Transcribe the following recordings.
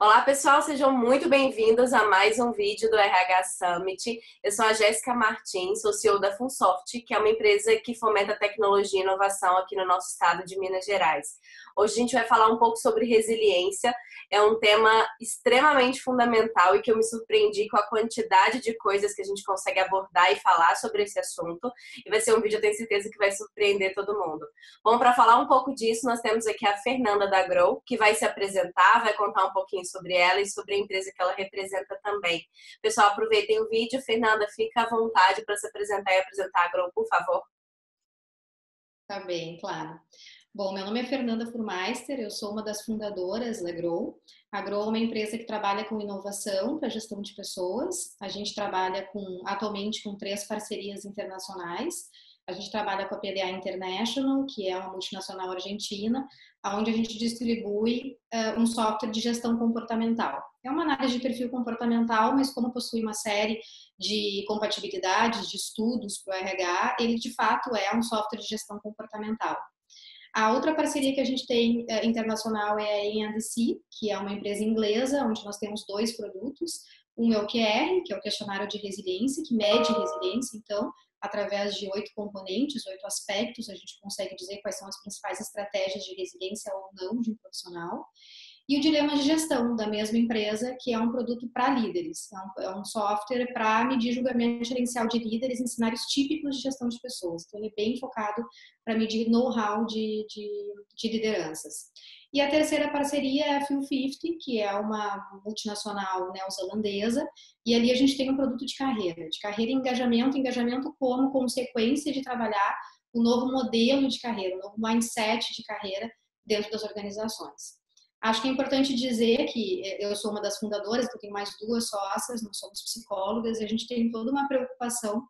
Olá, pessoal, sejam muito bem-vindos a mais um vídeo do RH Summit. Eu sou a Jéssica Martins, sou CEO da Funsoft, que é uma empresa que fomenta tecnologia e inovação aqui no nosso estado de Minas Gerais. Hoje a gente vai falar um pouco sobre resiliência. É um tema extremamente fundamental e que eu me surpreendi com a quantidade de coisas que a gente consegue abordar e falar sobre esse assunto. E vai ser um vídeo, eu tenho certeza, que vai surpreender todo mundo. Bom, para falar um pouco disso, nós temos aqui a Fernanda da Grow, que vai se apresentar, vai contar um pouquinho sobre ela e sobre a empresa que ela representa também. Pessoal, aproveitem o vídeo. Fernanda, fica à vontade para se apresentar e apresentar a Grow, por favor. Tá bem, claro. Bom, meu nome é Fernanda Furmeister, eu sou uma das fundadoras da Grow. A Grow é uma empresa que trabalha com inovação para gestão de pessoas. A gente trabalha atualmente com 3 parcerias internacionais. A gente trabalha com a PDA International, que é uma multinacional argentina, onde a gente distribui um software de gestão comportamental. É uma análise de perfil comportamental, mas como possui uma série de compatibilidades, de estudos para o RH, ele de fato é um software de gestão comportamental. A outra parceria que a gente tem internacional é a E&C, que é uma empresa inglesa, onde nós temos 2 produtos. Um é o QR, que é o questionário de resiliência, que mede resiliência, então, através de 8 componentes, 8 aspectos, a gente consegue dizer quais são as principais estratégias de resiliência ou não de um profissional. E o dilema de gestão da mesma empresa, que é um produto para líderes. É um software para medir julgamento gerencial de líderes em cenários típicos de gestão de pessoas. Então, ele é bem focado para medir know-how de lideranças. E a terceira parceria é a Fuel50, que é uma multinacional neozelandesa, e ali a gente tem um produto de carreira e engajamento como consequência de trabalhar um novo modelo de carreira, um novo mindset de carreira dentro das organizações. Acho que é importante dizer que eu sou uma das fundadoras, que eu tenho mais 2 sócias, nós somos psicólogas, e a gente tem toda uma preocupação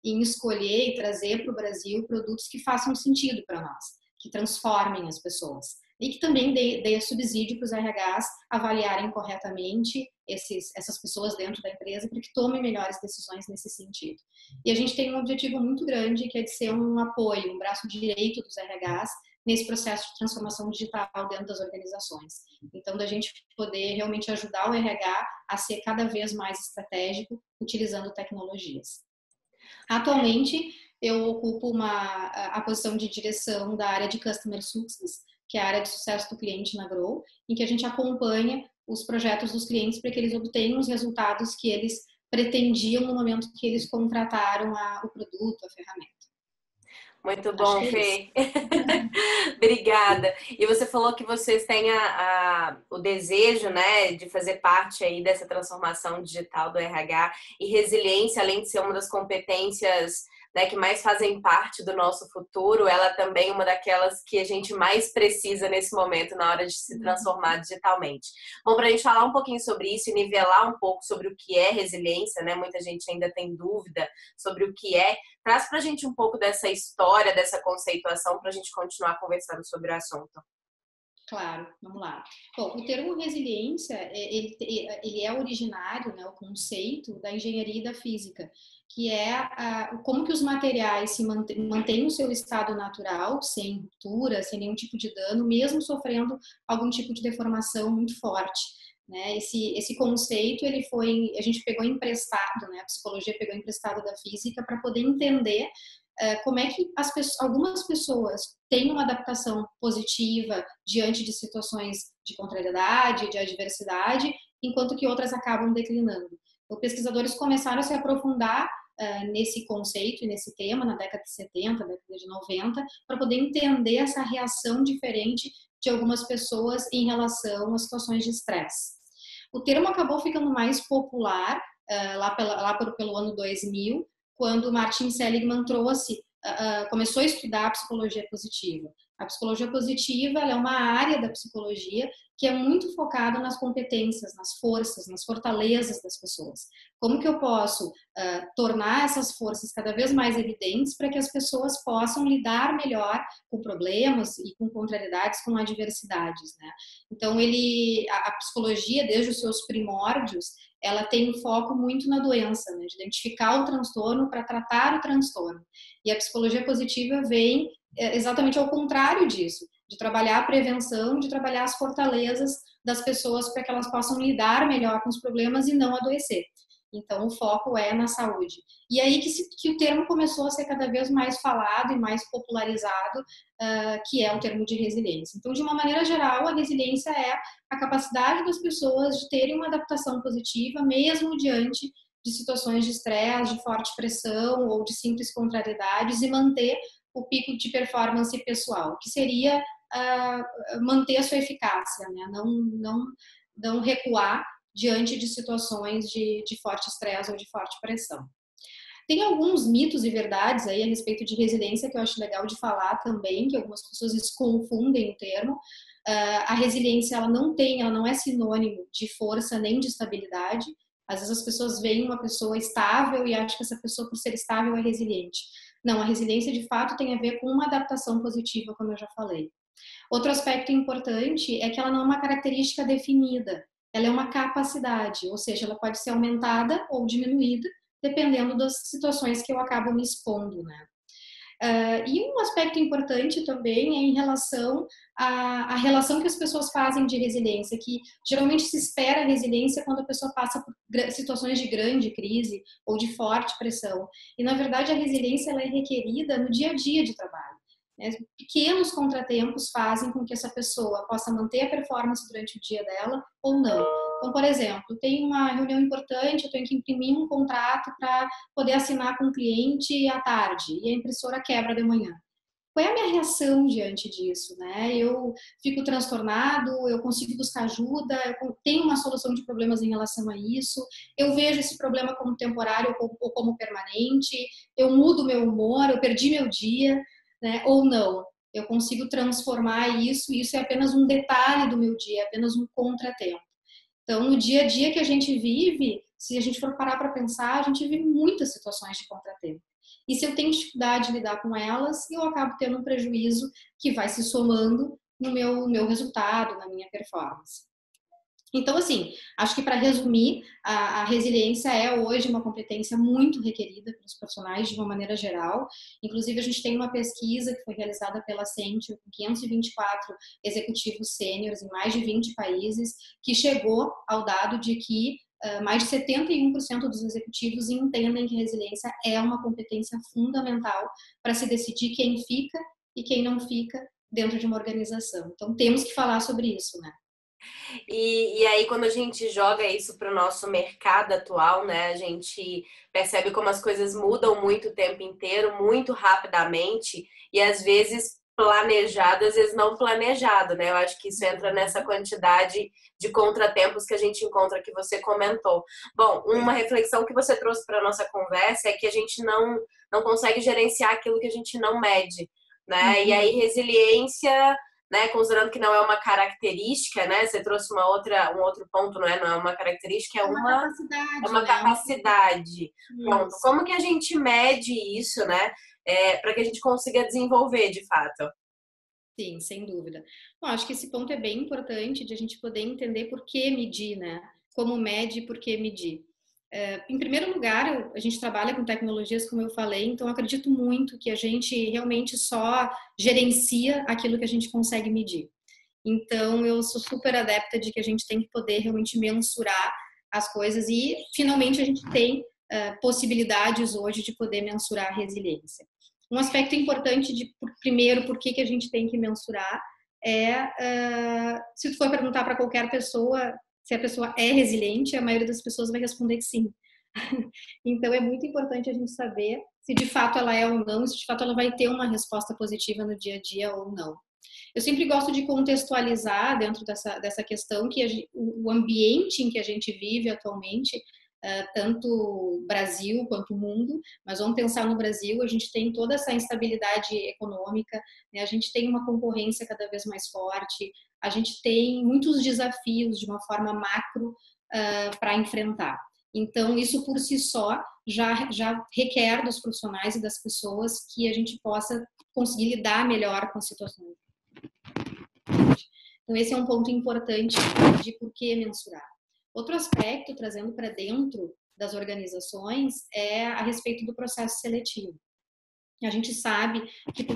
em escolher e trazer para o Brasil produtos que façam sentido para nós, que transformem as pessoas e que também dê subsídio para os RHs avaliarem corretamente essas pessoas dentro da empresa para que tomem melhores decisões nesse sentido. E a gente tem um objetivo muito grande, que é de ser um apoio, um braço direito dos RHs nesse processo de transformação digital dentro das organizações. Então, da gente poder realmente ajudar o RH a ser cada vez mais estratégico utilizando tecnologias. Atualmente, eu ocupo a posição de direção da área de Customer Success, que é a área de sucesso do cliente na Grow, em que a gente acompanha os projetos dos clientes para que eles obtenham os resultados que eles pretendiam no momento que eles contrataram o produto, a ferramenta. Muito Acho bom, que é isso. Fê. Obrigada. E você falou que vocês têm o desejo, né, de fazer parte aí dessa transformação digital do RH e resiliência, além de ser uma das competências, né, que mais fazem parte do nosso futuro, ela também é uma daquelas que a gente mais precisa nesse momento, na hora de se transformar digitalmente. Bom, para a gente falar um pouquinho sobre isso e nivelar um pouco sobre o que é resiliência, né, muita gente ainda tem dúvida sobre o que é. Traz para a gente um pouco dessa história, dessa conceituação, para a gente continuar conversando sobre o assunto. Claro, vamos lá. Bom, o termo resiliência, ele é originário, né, o conceito da engenharia e da física, que é como que os materiais se mantêm no seu estado natural, sem ruptura, sem nenhum tipo de dano, mesmo sofrendo algum tipo de deformação muito forte. Né? Esse conceito, a gente pegou emprestado, né? A psicologia pegou emprestado da física para poder entender como é que algumas pessoas têm uma adaptação positiva diante de situações de contrariedade, de adversidade, enquanto que outras acabam declinando. Então, pesquisadores começaram a se aprofundar nesse conceito e nesse tema na década de 70, década de 90, para poder entender essa reação diferente de algumas pessoas em relação a situações de estresse. O termo acabou ficando mais popular pelo ano 2000, quando Martin Seligman começou a estudar a psicologia positiva. A psicologia positiva é uma área da psicologia que é muito focada nas competências, nas forças, nas fortalezas das pessoas. Como que eu posso tornar essas forças cada vez mais evidentes para que as pessoas possam lidar melhor com problemas e com contrariedades, com adversidades, né? Então, a psicologia, desde os seus primórdios, ela tem um foco muito na doença, né? De identificar o transtorno para tratar o transtorno. E a psicologia positiva vem exatamente ao contrário disso, de trabalhar a prevenção, de trabalhar as fortalezas das pessoas para que elas possam lidar melhor com os problemas e não adoecer. Então, o foco é na saúde. E aí que o termo começou a ser cada vez mais falado e mais popularizado, que é o termo de resiliência. Então, de uma maneira geral, a resiliência é a capacidade das pessoas de terem uma adaptação positiva, mesmo diante de situações de estresse, de forte pressão ou de simples contrariedades, e manter o pico de performance pessoal, que seria manter a sua eficácia, né? Não recuar diante de situações de forte estresse ou de forte pressão. Tem alguns mitos e verdades aí a respeito de resiliência que eu acho legal de falar também, que algumas pessoas confundem o termo. A resiliência, ela não é sinônimo de força nem de estabilidade. Às vezes as pessoas veem uma pessoa estável e acham que essa pessoa, por ser estável, é resiliente. Não, a resiliência de fato tem a ver com uma adaptação positiva, como eu já falei. Outro aspecto importante é que ela não é uma característica definida, ela é uma capacidade, ou seja, ela pode ser aumentada ou diminuída, dependendo das situações que eu acabo me expondo, né? E um aspecto importante também é em relação à relação que as pessoas fazem de resiliência, que geralmente se espera resiliência quando a pessoa passa por situações de grande crise ou de forte pressão. E, na verdade, a resiliência ela é requerida no dia a dia de trabalho. Pequenos contratempos fazem com que essa pessoa possa manter a performance durante o dia dela ou não. Então, por exemplo, tem uma reunião importante, eu tenho que imprimir um contrato para poder assinar com o cliente à tarde e a impressora quebra de manhã. Qual é a minha reação diante disso, né? Eu fico transtornado, eu consigo buscar ajuda, eu tenho uma solução de problemas em relação a isso, eu vejo esse problema como temporário ou como permanente, eu mudo meu humor, eu perdi meu dia, né? Ou não, eu consigo transformar isso, e isso é apenas um detalhe do meu dia, é apenas um contratempo. Então, no dia a dia que a gente vive, se a gente for parar para pensar, a gente vive muitas situações de contratempo. E se eu tenho dificuldade de lidar com elas, eu acabo tendo um prejuízo que vai se somando no meu resultado, na minha performance. Então, assim, acho que para resumir, a resiliência é hoje uma competência muito requerida pelos profissionais de uma maneira geral. Inclusive, a gente tem uma pesquisa que foi realizada pela Accenture com 524 executivos sêniores em mais de 20 países, que chegou ao dado de que mais de 71% dos executivos entendem que resiliência é uma competência fundamental para se decidir quem fica e quem não fica dentro de uma organização. Então, temos que falar sobre isso, né? E aí, quando a gente joga isso para o nosso mercado atual, né, a gente percebe como as coisas mudam muito o tempo inteiro, muito rapidamente, e às vezes planejado, às vezes não planejado, né? Eu acho que isso entra nessa quantidade de contratempos que a gente encontra que você comentou. Bom, uma reflexão que você trouxe para a nossa conversa é que a gente não consegue gerenciar aquilo que a gente não mede, né? E aí, resiliência, né, considerando que não é uma característica, né? Você trouxe um outro ponto, não é uma característica, é uma capacidade, é uma né? capacidade. Pronto. Isso. Como que a gente mede isso, né? Para que a gente consiga desenvolver de fato? Sim, sem dúvida. Bom, acho que esse ponto é bem importante de a gente poder entender por que medir, né? Como mede e por que medir. Em primeiro lugar, a gente trabalha com tecnologias, como eu falei, então eu acredito muito que a gente realmente só gerencia aquilo que a gente consegue medir. Então, eu sou super adepta de que a gente tem que poder realmente mensurar as coisas e, finalmente, a gente tem possibilidades hoje de poder mensurar a resiliência. Um aspecto importante primeiro, por que a gente tem que mensurar se tu for perguntar para qualquer pessoa se a pessoa é resiliente, a maioria das pessoas vai responder que sim. Então, é muito importante a gente saber se de fato ela é ou não, se de fato ela vai ter uma resposta positiva no dia a dia ou não. Eu sempre gosto de contextualizar dentro dessa questão que o ambiente em que a gente vive atualmente, tanto Brasil quanto mundo, mas vamos pensar no Brasil, a gente tem toda essa instabilidade econômica, né? A gente tem uma concorrência cada vez mais forte, a gente tem muitos desafios de uma forma macro para enfrentar. Então, isso por si só já requer dos profissionais e das pessoas que a gente possa conseguir lidar melhor com as situações. Então, esse é um ponto importante de por que mensurar. Outro aspecto, trazendo para dentro das organizações, é a respeito do processo seletivo. A gente sabe que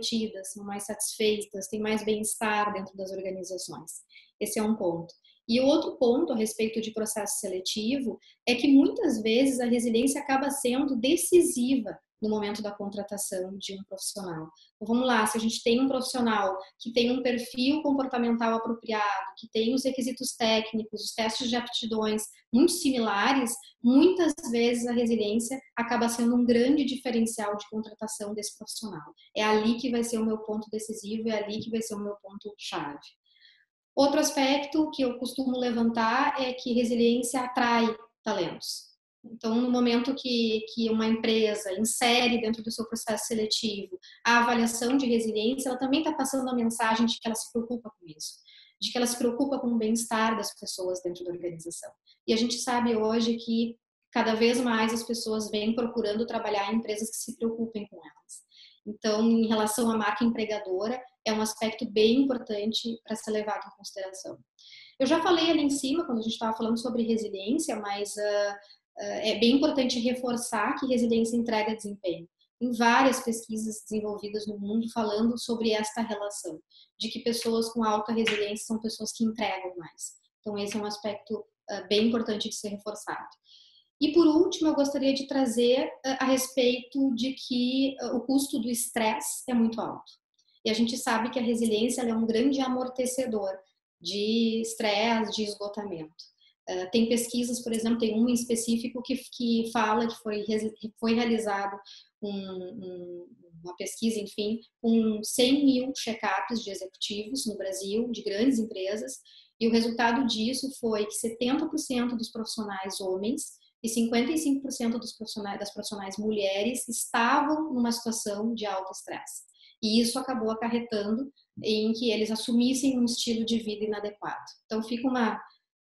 comprometidas, são mais satisfeitas, têm mais bem-estar dentro das organizações. Esse é um ponto. E o outro ponto a respeito de processo seletivo é que muitas vezes a resiliência acaba sendo decisiva no momento da contratação de um profissional. Então, vamos lá, se a gente tem um profissional que tem um perfil comportamental apropriado, que tem os requisitos técnicos, os testes de aptidões muito similares, muitas vezes a resiliência acaba sendo um grande diferencial de contratação desse profissional. É ali que vai ser o meu ponto decisivo, é ali que vai ser o meu ponto chave. Outro aspecto que eu costumo levantar é que resiliência atrai talentos. Então, no momento que uma empresa insere dentro do seu processo seletivo a avaliação de resiliência, ela também está passando a mensagem de que ela se preocupa com isso, de que ela se preocupa com o bem-estar das pessoas dentro da organização. E a gente sabe hoje que cada vez mais as pessoas vêm procurando trabalhar em empresas que se preocupem com elas. Então, em relação à marca empregadora, é um aspecto bem importante para ser levado em consideração. Eu já falei ali em cima, quando a gente estava falando sobre resiliência, mas é bem importante reforçar que resiliência entrega desempenho. Tem várias pesquisas desenvolvidas no mundo falando sobre esta relação, de que pessoas com alta resiliência são pessoas que entregam mais. Então, esse é um aspecto bem importante de ser reforçado. E, por último, eu gostaria de trazer a respeito de que o custo do estresse é muito alto. E a gente sabe que a resiliência é um grande amortecedor de estresse, de esgotamento. Tem pesquisas, por exemplo, tem uma em específico que fala que foi realizado uma pesquisa, enfim, com 100 mil check-ups de executivos no Brasil, de grandes empresas, e o resultado disso foi que 70% dos profissionais homens e 55% das profissionais mulheres estavam numa situação de alto estresse. E isso acabou acarretando em que eles assumissem um estilo de vida inadequado. Então, fica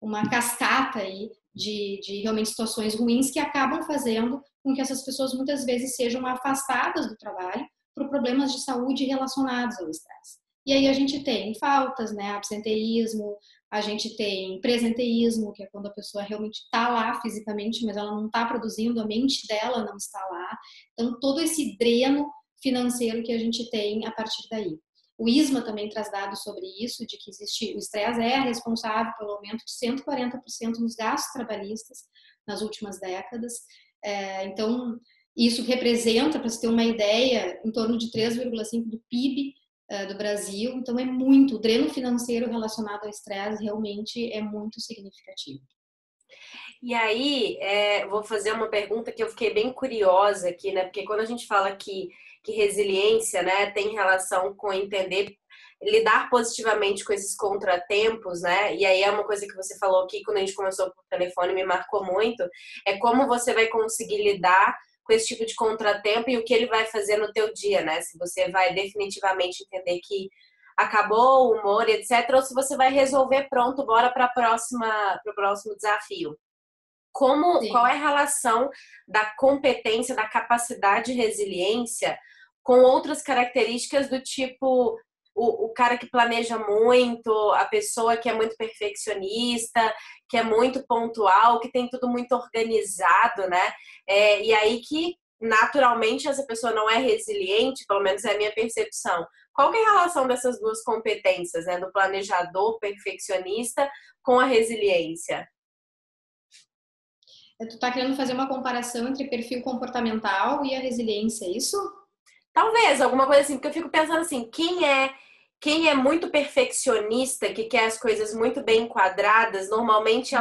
uma cascata aí de realmente situações ruins que acabam fazendo com que essas pessoas muitas vezes sejam afastadas do trabalho por problemas de saúde relacionados ao estresse. E aí a gente tem faltas, né, absenteísmo, a gente tem presenteísmo, que é quando a pessoa realmente está lá fisicamente, mas ela não está produzindo, a mente dela não está lá. Então, todo esse dreno financeiro que a gente tem a partir daí. O ISMA também traz dados sobre isso, de que o estresse é responsável pelo aumento de 140% nos gastos trabalhistas nas últimas décadas. Então, isso representa, para você ter uma ideia, em torno de 3,5% do PIB do Brasil. Então, é muito, o dreno financeiro relacionado ao estresse realmente é muito significativo. E aí, vou fazer uma pergunta que eu fiquei bem curiosa aqui, né? Porque quando a gente fala que resiliência, né, tem relação com entender, lidar positivamente com esses contratempos, né? E aí é uma coisa que você falou aqui quando a gente conversou por telefone, me marcou muito, é como você vai conseguir lidar com esse tipo de contratempo e o que ele vai fazer no teu dia, né? Se você vai definitivamente entender que acabou o humor, etc., ou se você vai resolver, pronto, bora para o próximo desafio. Qual é a relação da competência, da capacidade de resiliência com outras características do tipo o cara que planeja muito, a pessoa que é muito perfeccionista, que é muito pontual, que tem tudo muito organizado, né? E aí que naturalmente essa pessoa não é resiliente, pelo menos é a minha percepção. Qual que é a relação dessas duas competências, né? Do planejador perfeccionista com a resiliência? Tu tá querendo fazer uma comparação entre perfil comportamental e a resiliência, é isso? Talvez, alguma coisa assim, porque eu fico pensando assim, quem é muito perfeccionista, que quer as coisas muito bem enquadradas, normalmente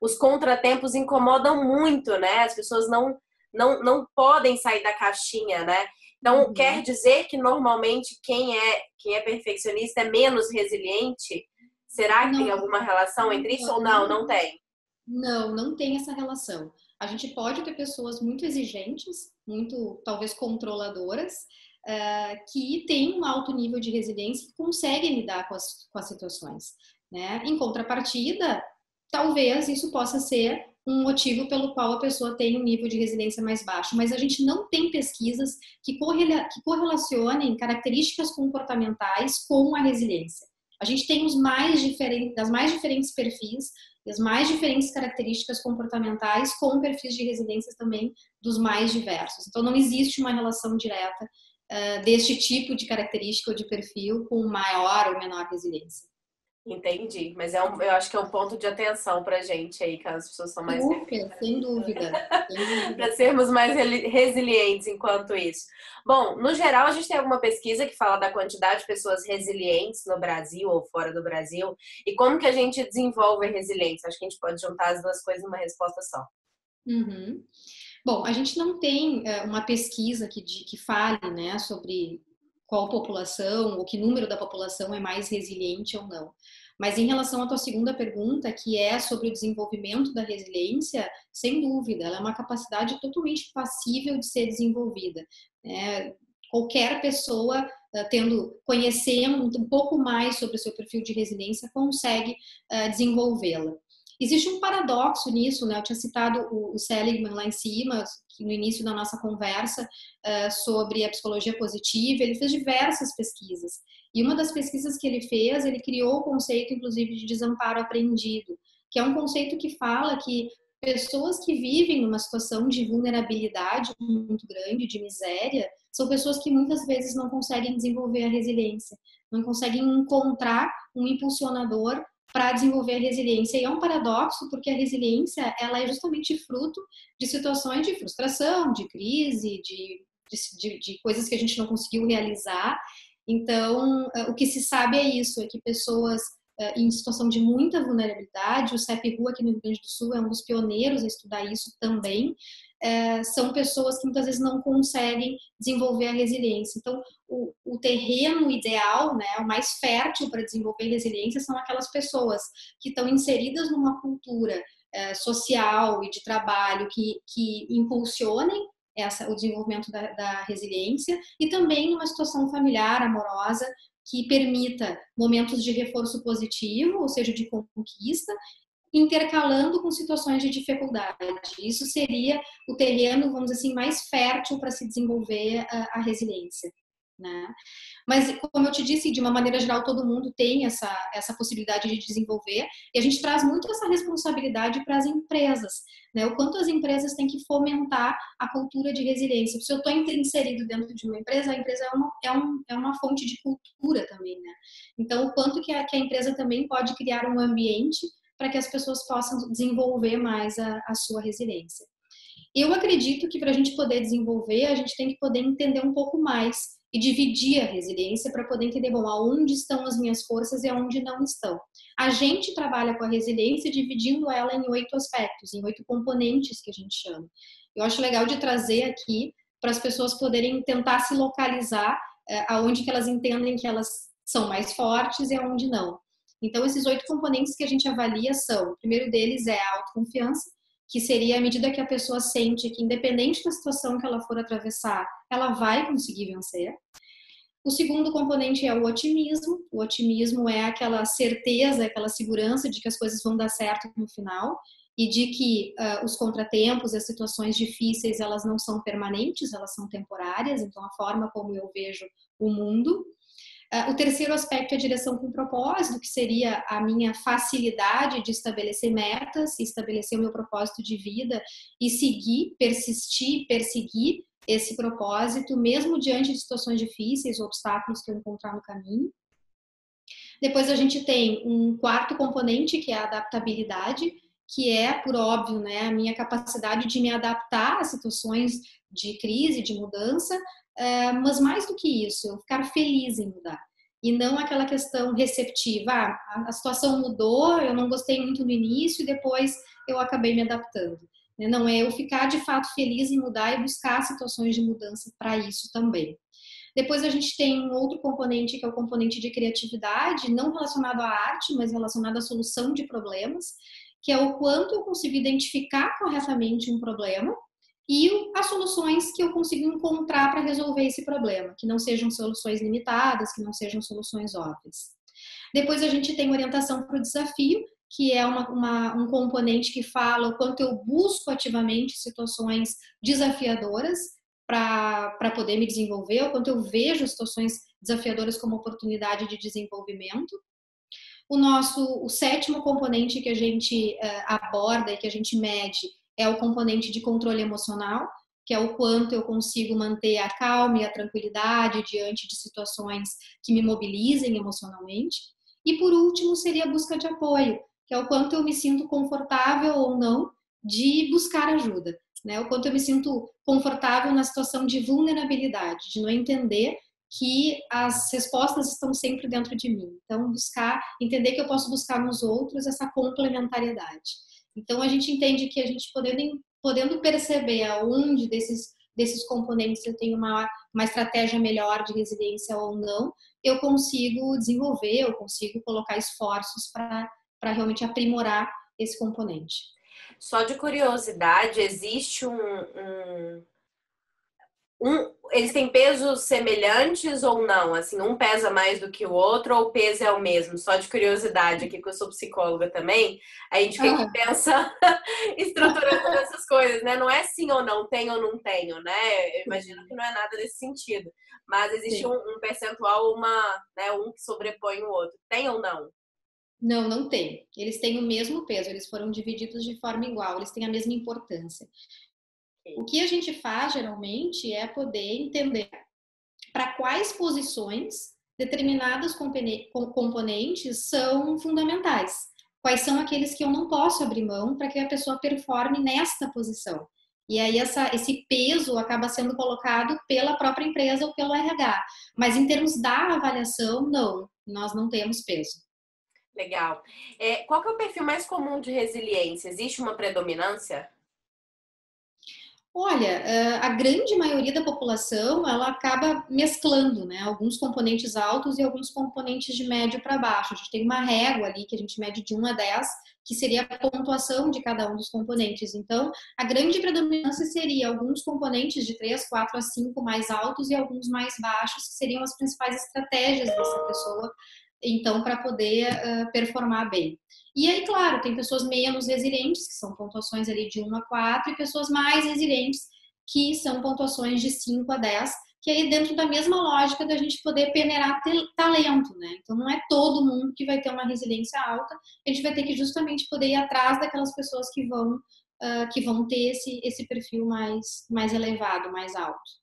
os contratempos incomodam muito, né? As pessoas não podem sair da caixinha, né? Então, quer dizer que normalmente quem é perfeccionista é menos resiliente? Será que tem alguma relação entre isso ou não? Não tem? Não tem essa relação. A gente pode ter pessoas muito exigentes, muito, talvez, controladoras, que têm um alto nível de resiliência e conseguem lidar com as situações, né? Em contrapartida, talvez isso possa ser um motivo pelo qual a pessoa tem um nível de resiliência mais baixo, mas a gente não tem pesquisas que correlacionem características comportamentais com a resiliência. A gente tem das mais diferentes perfis e as mais diferentes características comportamentais com perfis de resiliência também dos mais diversos. Então, não existe uma relação direta deste tipo de característica ou de perfil com maior ou menor resiliência. Entendi, mas eu acho que é um ponto de atenção pra gente aí, que as pessoas são mais Super, sem dúvida, sem para dúvida. sermos mais resilientes enquanto isso. Bom, no geral, a gente tem alguma pesquisa que fala da quantidade de pessoas resilientes no Brasil ou fora do Brasil e como que a gente desenvolve a resiliência. Acho que a gente pode juntar as duas coisas numa resposta só. Uhum. Bom, a gente não tem uma pesquisa que fale, né, sobre qual população ou que número da população é mais resiliente ou não. Mas em relação à tua segunda pergunta, que é sobre o desenvolvimento da resiliência, sem dúvida, ela é uma capacidade totalmente passível de ser desenvolvida. Qualquer pessoa conhecendo um pouco mais sobre o seu perfil de resiliência consegue desenvolvê-la. Existe um paradoxo nisso, né? Eu tinha citado o Seligman lá em cima, no início da nossa conversa, sobre a psicologia positiva. Ele fez diversas pesquisas. E uma das pesquisas que ele fez, ele criou o conceito, inclusive, de desamparo aprendido, que é um conceito que fala que pessoas que vivem numa situação de vulnerabilidade muito grande, de miséria, são pessoas que muitas vezes não conseguem desenvolver a resiliência, não conseguem encontrar um impulsionador para desenvolver a resiliência. E é um paradoxo, porque a resiliência ela é justamente fruto de situações de frustração, de crise, de coisas que a gente não conseguiu realizar. Então, o que se sabe é isso, é que pessoas em situação de muita vulnerabilidade, o CEP-RU aqui no Rio Grande do Sul é um dos pioneiros a estudar isso também, são pessoas que muitas vezes não conseguem desenvolver a resiliência. Então, o terreno ideal, né, o mais fértil para desenvolver resiliência são aquelas pessoas que estão inseridas numa cultura social e de trabalho que impulsionem o desenvolvimento da resiliência e também numa situação familiar, amorosa, que permita momentos de reforço positivo, ou seja, de conquista, intercalando com situações de dificuldade. Isso seria o terreno, vamos dizer assim, mais fértil para se desenvolver a resiliência, né? Mas, como eu te disse, de uma maneira geral, todo mundo tem essa possibilidade de desenvolver, e a gente traz muito essa responsabilidade para as empresas, né? O quanto as empresas têm que fomentar a cultura de resiliência. Se eu estou inserido dentro de uma empresa, a empresa é uma fonte de cultura também, né? Então, o quanto que a empresa também pode criar um ambiente para que as pessoas possam desenvolver mais a sua resiliência. Eu acredito que para a gente poder desenvolver, a gente tem que poder entender um pouco mais e dividir a resiliência para poder entender, bom, aonde estão as minhas forças e aonde não estão. A gente trabalha com a resiliência dividindo ela em 8 aspectos, em 8 componentes que a gente chama. Eu acho legal de trazer aqui para as pessoas poderem tentar se localizar aonde que elas entendem que elas são mais fortes e aonde não. Então, esses 8 componentes que a gente avalia são, o primeiro deles é a autoconfiança, que seria a medida que a pessoa sente que, independente da situação que ela for atravessar, ela vai conseguir vencer. O segundo componente é o otimismo. O otimismo é aquela certeza, aquela segurança de que as coisas vão dar certo no final e de que os contratempos, as situações difíceis, elas não são permanentes, elas são temporárias. Então, a forma como eu vejo o mundo. O terceiro aspecto é a direção com propósito, que seria a minha facilidade de estabelecer metas, estabelecer o meu propósito de vida e seguir, persistir, perseguir esse propósito, mesmo diante de situações difíceis, obstáculos que eu encontrar no caminho. Depois a gente tem um quarto componente, que é a adaptabilidade, que é, por óbvio, né, a minha capacidade de me adaptar a situações de crise, de mudança, mas mais do que isso, eu ficar feliz em mudar. E não aquela questão receptiva, a situação mudou, eu não gostei muito no início e depois eu acabei me adaptando. Não é eu ficar de fato feliz em mudar e buscar situações de mudança para isso também. Depois a gente tem um outro componente, que é o componente de criatividade, não relacionado à arte, mas relacionado à solução de problemas, que é o quanto eu consigo identificar corretamente um problema e as soluções que eu consigo encontrar para resolver esse problema, que não sejam soluções limitadas, que não sejam soluções óbvias. Depois a gente tem orientação para o desafio, que é um componente que fala o quanto eu busco ativamente situações desafiadoras para poder me desenvolver, o quanto eu vejo situações desafiadoras como oportunidade de desenvolvimento. O sétimo componente que a gente aborda e que a gente mede é o componente de controle emocional, que é o quanto eu consigo manter a calma e a tranquilidade diante de situações que me mobilizem emocionalmente. E por último, seria a busca de apoio, que é o quanto eu me sinto confortável ou não de buscar ajuda, né? O quanto eu me sinto confortável na situação de vulnerabilidade, de não entender que as respostas estão sempre dentro de mim. Então, entender que eu posso buscar nos outros essa complementariedade. Então, a gente entende que a gente podendo perceber aonde desses componentes eu tenho uma estratégia melhor de resiliência ou não, eu consigo desenvolver, eu consigo colocar esforços para realmente aprimorar esse componente. Só de curiosidade, existe eles têm pesos semelhantes ou não? Assim, um pesa mais do que o outro ou o peso é o mesmo? Só de curiosidade, aqui que eu sou psicóloga também, a gente fica aqui pensa, estruturando essas coisas, né? Não é sim ou não, tenho ou não tenho, né? Eu imagino que não é nada nesse sentido. Mas existe um percentual, né, um que sobrepõe o outro. Tem ou não? Não, não tem. Eles têm o mesmo peso, eles foram divididos de forma igual, eles têm a mesma importância. O que a gente faz geralmente é poder entender para quais posições determinados componentes são fundamentais. Quais são aqueles que eu não posso abrir mão para que a pessoa performe nesta posição. E aí esse peso acaba sendo colocado pela própria empresa ou pelo RH. Mas em termos da avaliação, não, nós não temos peso. Legal. Qual que é o perfil mais comum de resiliência? Existe uma predominância? Olha, a grande maioria da população, ela acaba mesclando, né? Alguns componentes altos e alguns componentes de médio para baixo. A gente tem uma régua ali que a gente mede de 1 a 10, que seria a pontuação de cada um dos componentes. Então, a grande predominância seria alguns componentes de 3, 4 a 5 mais altos e alguns mais baixos, que seriam as principais estratégias dessa pessoa, então, para poder performar bem. E aí, claro, tem pessoas menos resilientes, que são pontuações ali de 1 a 4, e pessoas mais resilientes, que são pontuações de 5 a 10, que aí dentro da mesma lógica da gente poder peneirar talento, né? Então, não é todo mundo que vai ter uma resiliência alta, a gente vai ter que justamente poder ir atrás daquelas pessoas que vão ter esse perfil mais elevado, mais alto.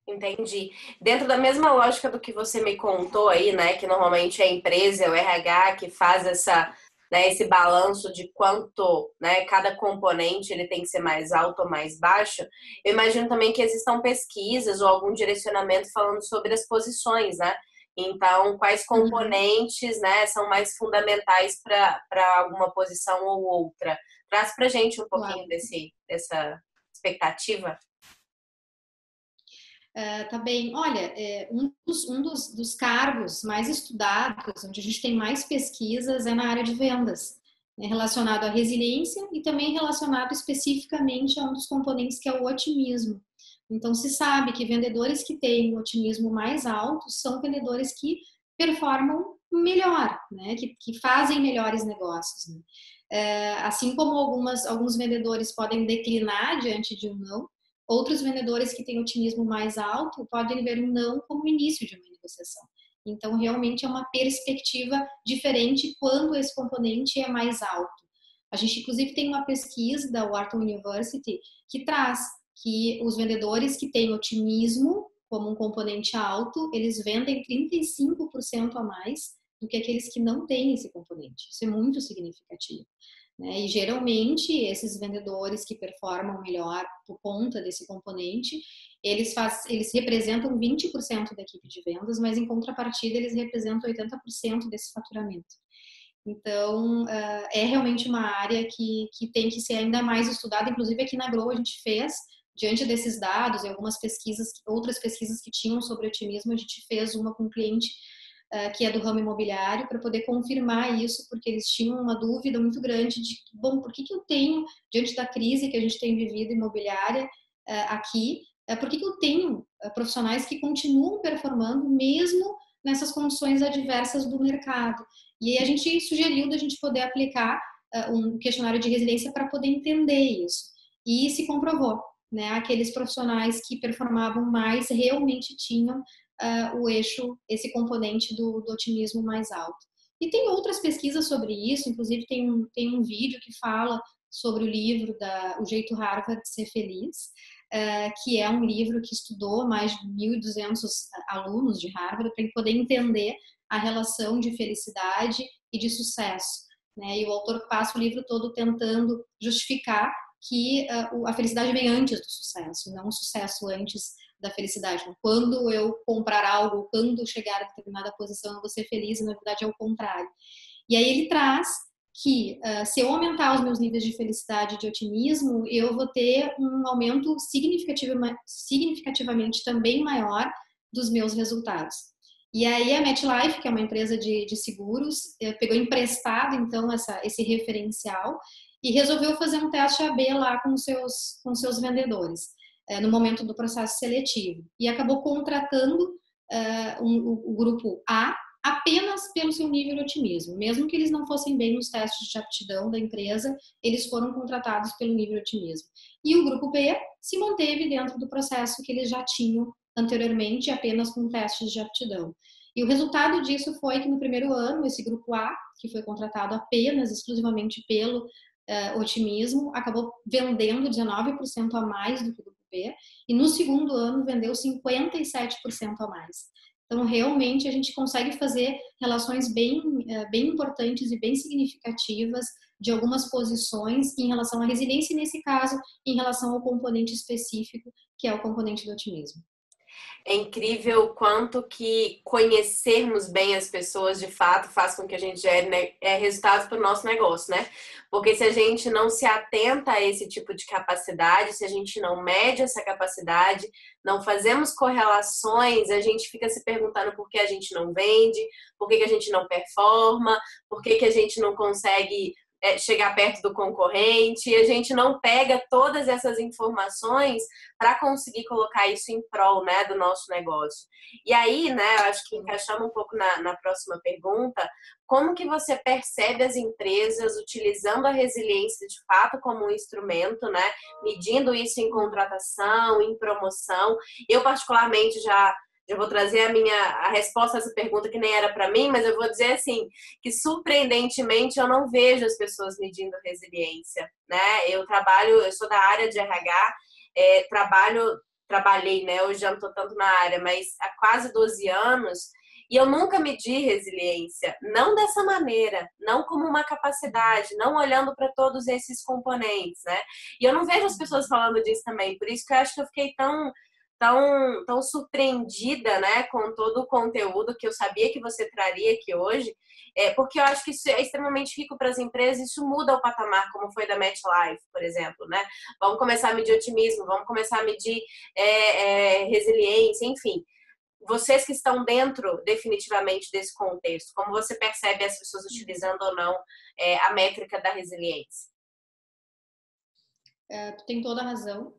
Entendi. Dentro da mesma lógica do que você me contou aí, né, que normalmente é a empresa, é o RH que faz esse balanço de quanto, né, cada componente ele tem que ser mais alto ou mais baixo, eu imagino também que existam pesquisas ou algum direcionamento falando sobre as posições, né? Então, quais componentes, né, são mais fundamentais para alguma posição ou outra? Traz pra gente um pouquinho dessa expectativa. Tá bem. Olha, um dos cargos mais estudados, onde a gente tem mais pesquisas, é na área de vendas, né, relacionado à resiliência e também relacionado especificamente a um dos componentes que é o otimismo. Então, se sabe que vendedores que têm um otimismo mais alto são vendedores que performam melhor, né, que fazem melhores negócios, né? Assim como alguns vendedores podem declinar diante de um não, outros vendedores que têm otimismo mais alto podem ver um não como o início de uma negociação. Então, realmente é uma perspectiva diferente quando esse componente é mais alto. A gente, inclusive, tem uma pesquisa da Wharton University que traz que os vendedores que têm otimismo como um componente alto, eles vendem 35% a mais do que aqueles que não têm esse componente. Isso é muito significativo, né? E geralmente esses vendedores que performam melhor por conta desse componente, eles representam 20% da equipe de vendas, mas em contrapartida eles representam 80% desse faturamento. Então, é realmente uma área que tem que ser ainda mais estudada. Inclusive aqui na Grow a gente fez, diante desses dados e algumas pesquisas, outras pesquisas que tinham sobre otimismo, a gente fez uma com um cliente que é do ramo imobiliário, para poder confirmar isso, porque eles tinham uma dúvida muito grande de, bom, por que eu tenho, diante da crise que a gente tem vivido imobiliária aqui, por que eu tenho profissionais que continuam performando mesmo nessas condições adversas do mercado? E aí a gente sugeriu da gente poder aplicar um questionário de resiliência para poder entender isso. E se comprovou, né? Aqueles profissionais que performavam mais realmente tinham o eixo, esse componente do otimismo mais alto. E tem outras pesquisas sobre isso, inclusive tem um vídeo que fala sobre o livro O Jeito Harvard de Ser Feliz, que é um livro que estudou mais de 1.200 alunos de Harvard para poder entender a relação de felicidade e de sucesso, né? E o autor passa o livro todo tentando justificar que a felicidade vem antes do sucesso, não o sucesso antes da felicidade. Quando eu comprar algo, quando chegar a determinada posição, eu vou ser feliz, e na verdade é o contrário. E aí ele traz que se eu aumentar os meus níveis de felicidade e de otimismo, eu vou ter um aumento significativamente também maior dos meus resultados. E aí a MetLife, que é uma empresa de seguros, pegou emprestado então esse referencial e resolveu fazer um teste AB lá com seus vendedores, no momento do processo seletivo. E acabou contratando o grupo A apenas pelo seu nível de otimismo. Mesmo que eles não fossem bem nos testes de aptidão da empresa, eles foram contratados pelo nível de otimismo. E o grupo B se manteve dentro do processo que eles já tinham anteriormente, apenas com testes de aptidão. E o resultado disso foi que no primeiro ano, esse grupo A, que foi contratado apenas, exclusivamente pelo otimismo, acabou vendendo 19% a mais do que o grupo B, e no segundo ano vendeu 57% a mais. Então, realmente, a gente consegue fazer relações bem importantes e bem significativas de algumas posições em relação à resiliência, e nesse caso, em relação ao componente específico, que é o componente do otimismo. É incrível o quanto que conhecermos bem as pessoas de fato faz com que a gente gere resultados para o nosso negócio, né? Porque se a gente não se atenta a esse tipo de capacidade, se a gente não mede essa capacidade, não fazemos correlações, a gente fica se perguntando por que a gente não vende, por que a gente não performa, por que a gente não consegue chegar perto do concorrente, e a gente não pega todas essas informações para conseguir colocar isso em prol, né, do nosso negócio. E aí, né, eu acho que encaixando um pouco na próxima pergunta, como que você percebe as empresas utilizando a resiliência de fato como um instrumento, né, medindo isso em contratação, em promoção? Eu particularmente já vou trazer a resposta a essa pergunta que nem era para mim, mas eu vou dizer assim, que surpreendentemente eu não vejo as pessoas medindo resiliência, né? Eu sou da área de RH, trabalhei, né? Hoje já não estou tanto na área, mas há quase 12 anos, e eu nunca medi resiliência, não dessa maneira, não como uma capacidade, não olhando para todos esses componentes, né? E eu não vejo as pessoas falando disso também, por isso que eu acho que eu fiquei tão surpreendida, né, com todo o conteúdo que eu sabia que você traria aqui hoje, porque eu acho que isso é extremamente rico para as empresas, isso muda o patamar, como foi da MetLife, por exemplo, né? Vamos começar a medir otimismo, vamos começar a medir resiliência, enfim. Vocês que estão dentro, definitivamente, desse contexto, como você percebe as pessoas utilizando ou não a métrica da resiliência? Tu tem toda a razão.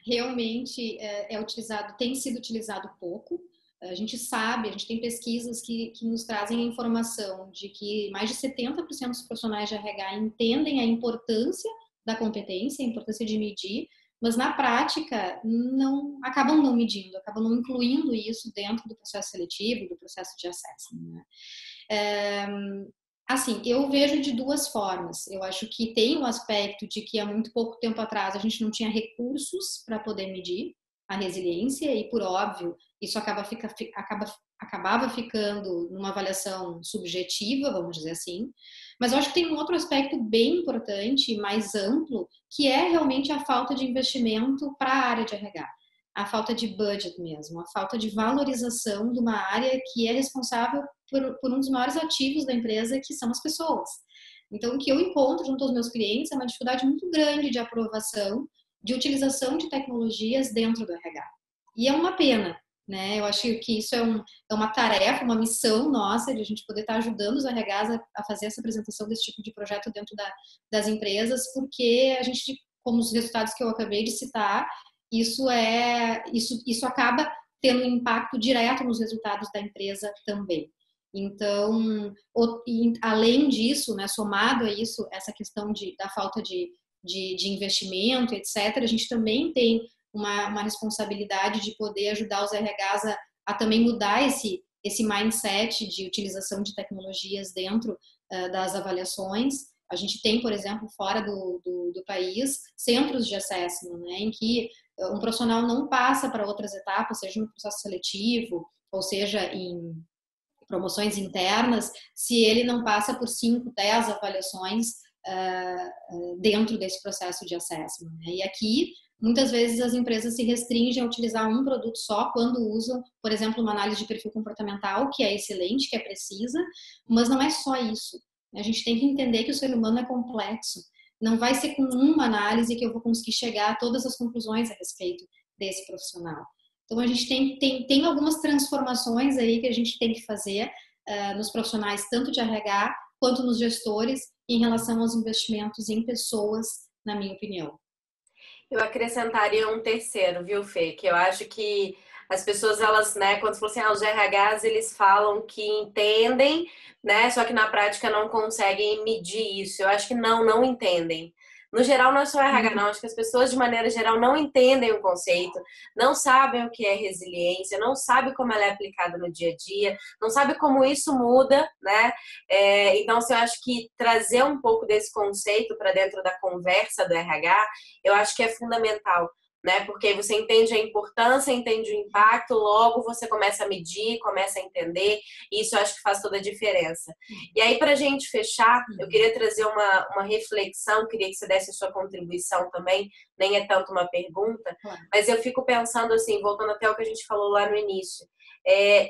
Realmente tem sido utilizado pouco. A gente sabe, a gente tem pesquisas que nos trazem a informação de que mais de 70% dos profissionais de RH entendem a importância da competência, a importância de medir, mas na prática acabam não medindo, acabam não incluindo isso dentro do processo seletivo, do processo de acesso, né? Assim, eu vejo de duas formas. Eu acho que tem um aspecto de que há muito pouco tempo atrás a gente não tinha recursos para poder medir a resiliência e, por óbvio, isso acabava ficando numa avaliação subjetiva, vamos dizer assim. Mas eu acho que tem um outro aspecto bem importante, mais amplo, que é realmente a falta de investimento para a área de RH. A falta de budget mesmo, a falta de valorização de uma área que é responsável por um dos maiores ativos da empresa, que são as pessoas. Então, o que eu encontro junto aos meus clientes é uma dificuldade muito grande de aprovação, de utilização de tecnologias dentro do RH. E é uma pena, né? Eu acho que isso é uma tarefa, uma missão nossa, de a gente poder estar ajudando os RHs a fazer essa apresentação desse tipo de projeto dentro das empresas, porque a gente, como os resultados que eu acabei de citar, isso acaba tendo um impacto direto nos resultados da empresa também. Então, além disso, né, somado a isso, essa questão da falta de investimento, etc., a gente também tem uma responsabilidade de poder ajudar os RHs a também mudar esse mindset de utilização de tecnologias dentro das avaliações. A gente tem, por exemplo, fora do país, centros de assessment, né, em que um profissional não passa para outras etapas, seja no processo seletivo, ou seja, em promoções internas, se ele não passa por 5, 10 avaliações dentro desse processo de assessment. E aqui, muitas vezes, as empresas se restringem a utilizar um produto só quando usam, por exemplo, uma análise de perfil comportamental, que é excelente, que é precisa, mas não é só isso. A gente tem que entender que o ser humano é complexo. Não vai ser com uma análise que eu vou conseguir chegar a todas as conclusões a respeito desse profissional. Então, a gente tem algumas transformações aí que a gente tem que fazer nos profissionais, tanto de RH quanto nos gestores, em relação aos investimentos em pessoas, na minha opinião. Eu acrescentaria um terceiro, viu, Fê? Que eu acho que as pessoas, elas, né, quando você falou assim, os RHs, eles falam que entendem, né, só que na prática não conseguem medir isso. Eu acho que não entendem. No geral, não é só RH, não. Acho que as pessoas, de maneira geral, não entendem o conceito, não sabem o que é resiliência, não sabem como ela é aplicada no dia a dia, não sabem como isso muda, né? Então, assim, eu acho que trazer um pouco desse conceito para dentro da conversa do RH, eu acho que é fundamental, né? Porque você entende a importância, entende o impacto, logo você começa a medir, começa a entender, e isso eu acho que faz toda a diferença. E aí, para a gente fechar, eu queria trazer uma reflexão, queria que você desse a sua contribuição também, nem é tanto uma pergunta, mas eu fico pensando assim, voltando até o que a gente falou lá no início,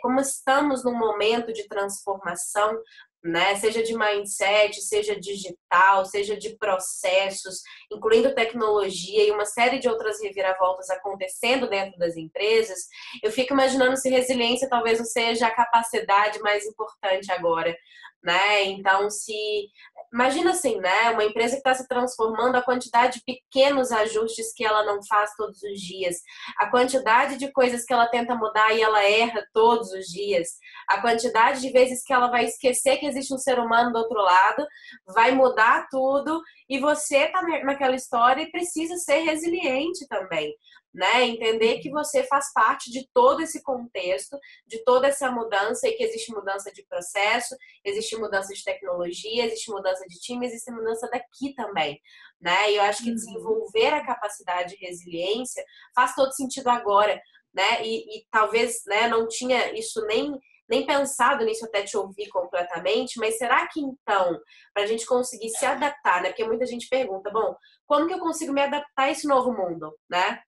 como estamos num momento de transformação, né? Seja de mindset, seja digital, seja de processos, incluindo tecnologia e uma série de outras reviravoltas acontecendo dentro das empresas, eu fico imaginando se resiliência talvez não seja a capacidade mais importante agora, né? Então, se imagina assim, né? Uma empresa que está se transformando, a quantidade de pequenos ajustes que ela não faz todos os dias, a quantidade de coisas que ela tenta mudar e ela erra todos os dias, a quantidade de vezes que ela vai esquecer que existe um ser humano do outro lado, vai mudar tudo e você tá naquela história e precisa ser resiliente também, né? Entender que você faz parte de todo esse contexto, de toda essa mudança e que existe mudança de processo, existe mudança de tecnologia, existe mudança de time, existe mudança daqui também, né? E eu acho que desenvolver a capacidade de resiliência faz todo sentido agora, né? E talvez, né, não tinha isso nem pensado nisso até te ouvir completamente, mas será que então, para a gente conseguir se adaptar, né? Porque muita gente pergunta, bom, como que eu consigo me adaptar a esse novo mundo, né?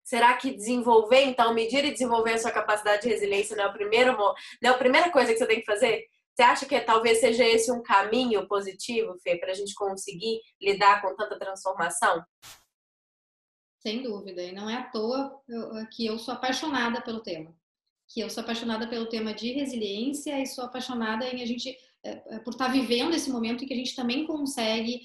Será que desenvolver, então, medir e desenvolver a sua capacidade de resiliência não é a primeira coisa que você tem que fazer? Você acha que talvez seja esse um caminho positivo, Fê, para a gente conseguir lidar com tanta transformação? Sem dúvida, e não é à toa que eu sou apaixonada pelo tema. Que eu sou apaixonada pelo tema de resiliência e sou apaixonada em a gente por estar vivendo esse momento em que a gente também consegue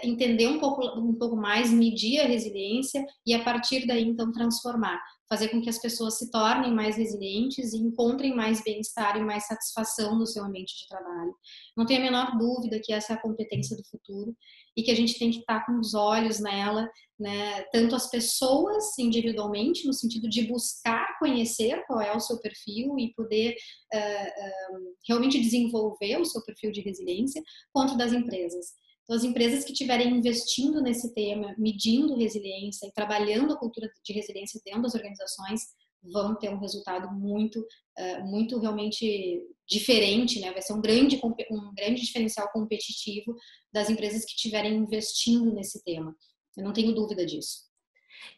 entender um pouco mais, medir a resiliência e a partir daí então transformar, fazer com que as pessoas se tornem mais resilientes e encontrem mais bem-estar e mais satisfação no seu ambiente de trabalho. Não tenho a menor dúvida que essa é a competência do futuro e que a gente tem que estar com os olhos nela, né, tanto as pessoas individualmente, no sentido de buscar conhecer qual é o seu perfil e poder realmente desenvolver o seu perfil de resiliência, quanto das empresas. Então, as empresas que estiverem investindo nesse tema, medindo resiliência e trabalhando a cultura de resiliência dentro das organizações, vão ter um resultado muito realmente diferente, né? Vai ser um grande diferencial competitivo das empresas que estiverem investindo nesse tema. Eu não tenho dúvida disso.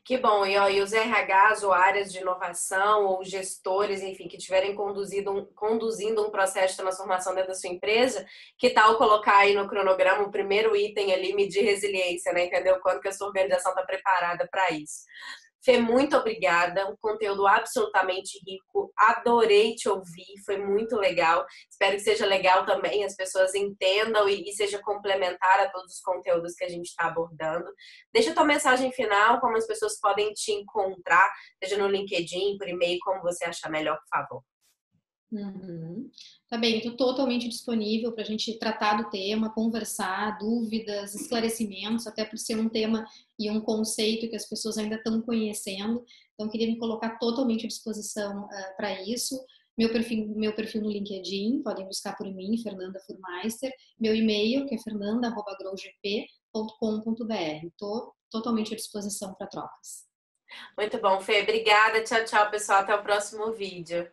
Que bom, e os RHs ou áreas de inovação ou gestores, enfim, que estiverem conduzindo um processo de transformação dentro da sua empresa, que tal colocar aí no cronograma o primeiro item ali, medir resiliência, né? Entender o quanto que a sua organização está preparada para isso. Fê, muito obrigada, um conteúdo absolutamente rico, adorei te ouvir, foi muito legal, espero que seja legal também, as pessoas entendam e seja complementar a todos os conteúdos que a gente está abordando. Deixa a tua mensagem final, como as pessoas podem te encontrar, seja no LinkedIn, por e-mail, como você achar melhor, por favor. Tá bem, estou totalmente disponível para a gente tratar do tema, conversar, dúvidas, esclarecimentos, até por ser um tema e um conceito que as pessoas ainda estão conhecendo. Então, queria me colocar totalmente à disposição para isso. Meu perfil no LinkedIn, podem buscar por mim, Fernanda Furmeister. Meu e-mail, que é fernanda@growgp.com.br. Estou totalmente à disposição para trocas. Muito bom, Fê. Obrigada. Tchau, tchau, pessoal. Até o próximo vídeo.